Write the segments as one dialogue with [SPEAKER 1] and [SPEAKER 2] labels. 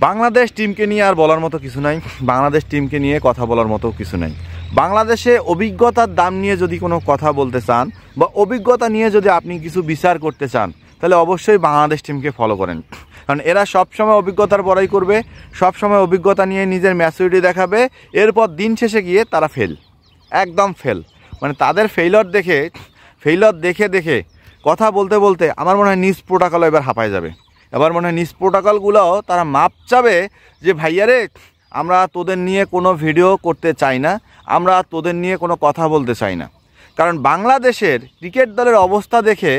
[SPEAKER 1] বাংলাদেশ টিমকে নিয়ে আর বলার মতো কিছু নাই, বাংলাদেশ টিমকে নিয়ে কথা বলার মতো কিছু নাই। বাংলাদেশে অভিজ্ঞতার দাম নিয়ে যদি কোনো কথা বলতে চান বা অভিজ্ঞতা নিয়ে যদি আপনি কিছু বিচার করতে চান, তাহলে অবশ্যই বাংলাদেশ টিমকে ফলো করেন। কারণ এরা সবসময় অভিজ্ঞতার বড়াই করবে, সবসময় অভিজ্ঞতা নিয়ে নিজের ম্যাচুরিটি দেখাবে, এরপর দিন শেষে গিয়ে তারা ফেল, একদম ফেল। মানে তাদের ফেইলর দেখে দেখে কথা বলতে বলতে আমার মনে হয় নিজ প্রোটোকল এবার হাঁপায় যাবে। এবার মনে হয় নিজ প্রোটোকলগুলোও তারা মাপ চাবে যে ভাইয়ারে আমরা তোদের নিয়ে কোনো ভিডিও করতে চাই না, আমরা তোদের নিয়ে কোনো কথা বলতে চাই না। কারণ বাংলাদেশের ক্রিকেট দলের অবস্থা দেখে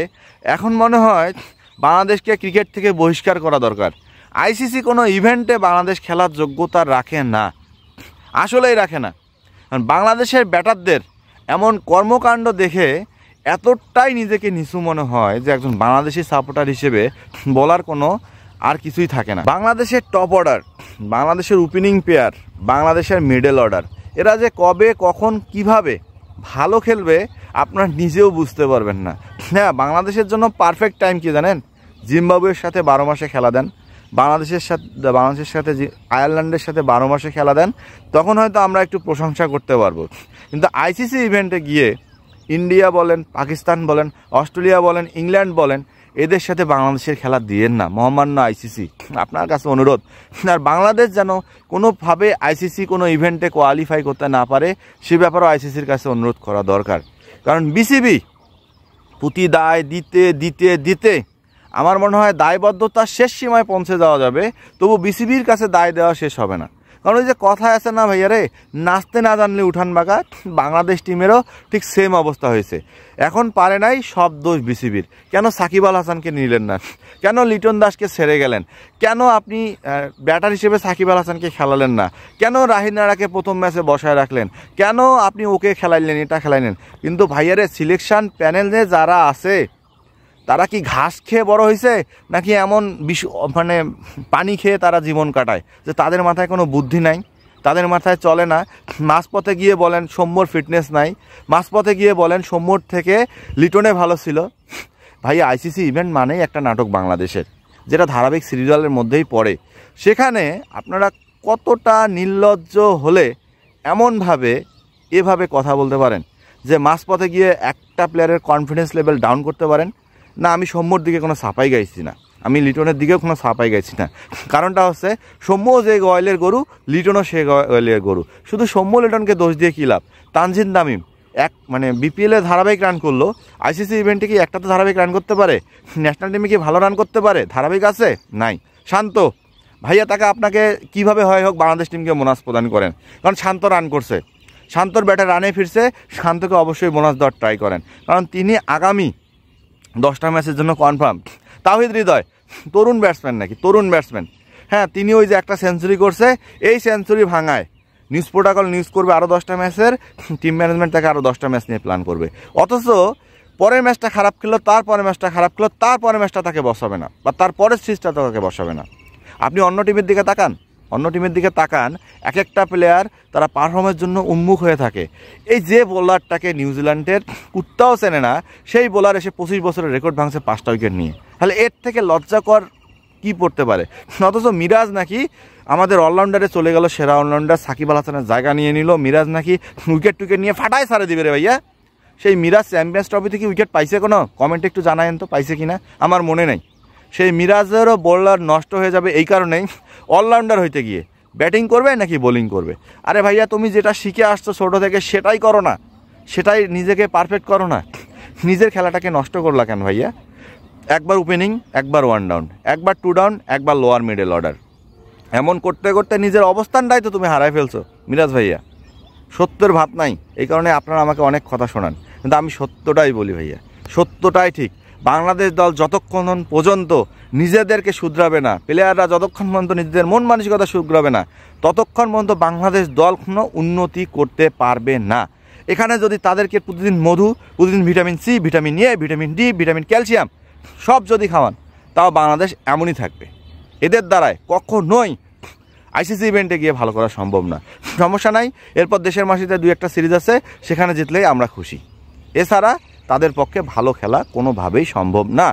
[SPEAKER 1] এখন মনে হয় বাংলাদেশকে ক্রিকেট থেকে বহিষ্কার করা দরকার। আইসিসি কোনো ইভেন্টে বাংলাদেশ খেলার যোগ্যতা রাখে না, আসলেই রাখে না। কারণ বাংলাদেশের ব্যাটারদের এমন কর্মকাণ্ড দেখে এতটাই নিজেকে নিচু মনে হয় যে একজন বাংলাদেশি সাপোর্টার হিসেবে বলার কোনো আর কিছুই থাকে না। বাংলাদেশের টপ অর্ডার, বাংলাদেশের ওপেনিং পেয়ার, বাংলাদেশের মিডল অর্ডার, এরা যে কবে কখন কিভাবে ভালো খেলবে আপনারা নিজেও বুঝতে পারবেন না। হ্যাঁ, বাংলাদেশের জন্য পারফেক্ট টাইম কি জানেন? জিম্বাবুয়ের সাথে 12 মাসে খেলা দেন, বাংলাদেশের সাথে আয়ারল্যান্ডের সাথে 12 মাসে খেলা দেন, তখন হয়তো আমরা একটু প্রশংসা করতে পারবো। কিন্তু আইসিসি ইভেন্টে গিয়ে ইন্ডিয়া বলেন, পাকিস্তান বলেন, অস্ট্রেলিয়া বলেন, ইংল্যান্ড বলেন, এদের সাথে বাংলাদেশের খেলা দিয়েন না, মহামান্য আইসিসি, আপনার কাছে অনুরোধ। আর বাংলাদেশ যেন কোনোভাবে আইসিসি কোনো ইভেন্টে কোয়ালিফাই করতে না পারে সে ব্যাপারেও আইসিসির কাছে অনুরোধ করা দরকার। কারণ বিসিবি প্রতি দায় দিতে দিতে দিতে আমার মনে হয় দায়বদ্ধতার শেষ সীমায় পৌঁছে যাওয়া যাবে, তবু বিসিবির কাছে দায় দেওয়া শেষ হবে না। কারণ ওই যে কথা আছে না ভাইয়া রে, নাচতে না জানলে উঠান বাঁকা, বাংলাদেশ টিমেরও ঠিক সেম অবস্থা হয়েছে। এখন পারে নাই, সব দোষ বিসিবির। কেন সাকিব আল হাসানকে নিলেন না? কেন লিটন দাসকে ছেড়ে গেলেন? কেন আপনি ব্যাটার হিসেবে সাকিব আল হাসানকে খেলালেন না? কেন রাহিন রানাকে প্রথম ম্যাচে বসায় রাখলেন? কেন আপনি ওকে খেলাইলেন, এটা খেলাইলেন? কিন্তু ভাইয়ারে সিলেকশন প্যানেলে যারা আছে তারা কি ঘাস খেয়ে বড় হয়েছে নাকি এমন মানে পানি খেয়ে তারা জীবন কাটায় যে তাদের মাথায় কোনো বুদ্ধি নাই, তাদের মাথায় চলে না? মাঝপথে গিয়ে বলেন সৌম্যর ফিটনেস নাই, মাঝপথে গিয়ে বলেন সৌম্যর থেকে লিটনে ভালো ছিল। ভাই, আইসিসি ইভেন্ট মানেই একটা নাটক বাংলাদেশের, যেটা ধারাবাহিক সিরিয়ালের মধ্যেই পড়ে। সেখানে আপনারা কতটা নির্লজ্জ হলে এভাবে কথা বলতে পারেন যে মাঝপথে গিয়ে একটা প্লেয়ারের কনফিডেন্স লেভেল ডাউন করতে পারেন? না, আমি সৌম্যর দিকে কোনো ছাপাই গাইছি না, আমি লিটনের দিকেও কোনো ছাপাই গাইছি না। কারণটা হচ্ছে সৌম্য যে গয়েলের গরু, লিটনও সে গয়েলের গরু। শুধু সৌম্য লিটনকে দোষ দিয়ে কী লাভ? তানজিদ তামিম বিপিএলে ধারাবাহিক রান করলো, আইসিসি ইভেন্টে কি একটা তো ধারাবাহিক রান করতে পারে? ন্যাশনাল টিমে কি ভালো রান করতে পারে? ধারাবাহিক আছে? নাই। শান্ত ভাইয়া, তাকে আপনাকে কীভাবে হয় হোক বাংলাদেশ টিমকে বোনাস প্রদান করেন, কারণ শান্ত রান করছে, শান্তর ব্যাটে রানে ফিরছে, শান্তকে অবশ্যই বোনাস দেওয়ার ট্রাই করেন, কারণ তিনি আগামী 10টা ম্যাচের জন্য কনফার্ম। তাওহিদ হৃদয় তরুণ ব্যাটসম্যান, হ্যাঁ, তিনি ওই যে একটা সেঞ্চুরি করছে, এই সেঞ্চুরি ভাঙায় নিউজ প্রোটোকল নিউজ করবে আরও 10টা ম্যাচের, টিম ম্যানেজমেন্ট তাকে আরও 10টা ম্যাচ নিয়ে প্ল্যান করবে। অথচ পরের ম্যাচটা খারাপ খেললো, তারপরের ম্যাচটা খারাপ খেললো, তারপরের ম্যাচটা তাকে বসাবে না, বা তারপরের সিরিজটা তাকে বসাবে না। আপনি অন্য টিমের দিকে তাকান, এক একটা প্লেয়ার তারা পারফর্মের জন্য উন্মুখ হয়ে থাকে। এই যে বোলারটাকে নিউজিল্যান্ডের কুত্তাও চেনে না, সেই বোলার এসে 25 বছরের রেকর্ড ভাঙছে 5টা উইকেট নিয়ে। তাহলে এর থেকে লজ্জাকর কি পড়তে পারে? অথচ মিরাজ নাকি আমাদের অলরাউন্ডারে চলে গেল, সেরা অলরাউন্ডার সাকিব আল হাসানের জায়গা নিয়ে নিল, মিরাজ নাকি উইকেট নিয়ে ফাটায় সারে দিবে রে ভাইয়া। সেই মিরাজ চ্যাম্পিয়ন্স ট্রফিতে কি উইকেট পাইছে? কোনো কমেন্টে একটু জানায়েন তো, পাইছে কিনা? আমার মনে নেই। সেই মিরাজেরও বোলার নষ্ট হয়ে যাবে এই কারণেই, অলরাউন্ডার হইতে গিয়ে ব্যাটিং করবে নাকি বোলিং করবে? আরে ভাইয়া, তুমি যেটা শিখে আসছো ছোটো থেকে সেটাই করো না, সেটাই নিজেকে পারফেক্ট করো না, নিজের খেলাটাকে নষ্ট করলা কেন ভাইয়া? একবার ওপেনিং, একবার 1 ডাউন, একবার 2 ডাউন, একবার লোয়ার মিডল অর্ডার, এমন করতে করতে নিজের অবস্থানটাই তো তুমি হারাই ফেলছো মিরাজ ভাইয়া। সত্যের ভাত নাই, এই কারণে আপনারা আমাকে অনেক কথা শোনান, কিন্তু আমি সত্যটাই বলি ভাইয়া, সত্যটাই ঠিক। বাংলাদেশ দল যতক্ষণ পর্যন্ত নিজেদেরকে শুধরাবে না, প্লেয়াররা যতক্ষণ পর্যন্ত নিজেদের মন মানসিকতা শুধরাবে না, ততক্ষণ পর্যন্ত বাংলাদেশ দল কোনো উন্নতি করতে পারবে না। এখানে যদি তাদেরকে প্রতিদিন মধু, প্রতিদিন vitamin C, vitamin A, vitamin D, vitamin calcium সব যদি খাওয়ান, তাও বাংলাদেশ এমনই থাকবে। এদের দ্বারায় কখনোই আইসিসি ইভেন্টে গিয়ে ভালো করা সম্ভব না। সমস্যা নাই, এরপর দেশের মাটিতে 2-1টা সিরিজ আছে, সেখানে জিতলেই আমরা খুশি। এছাড়া তাদের পক্ষে ভালো খেলা কোনোভাবেই সম্ভব না।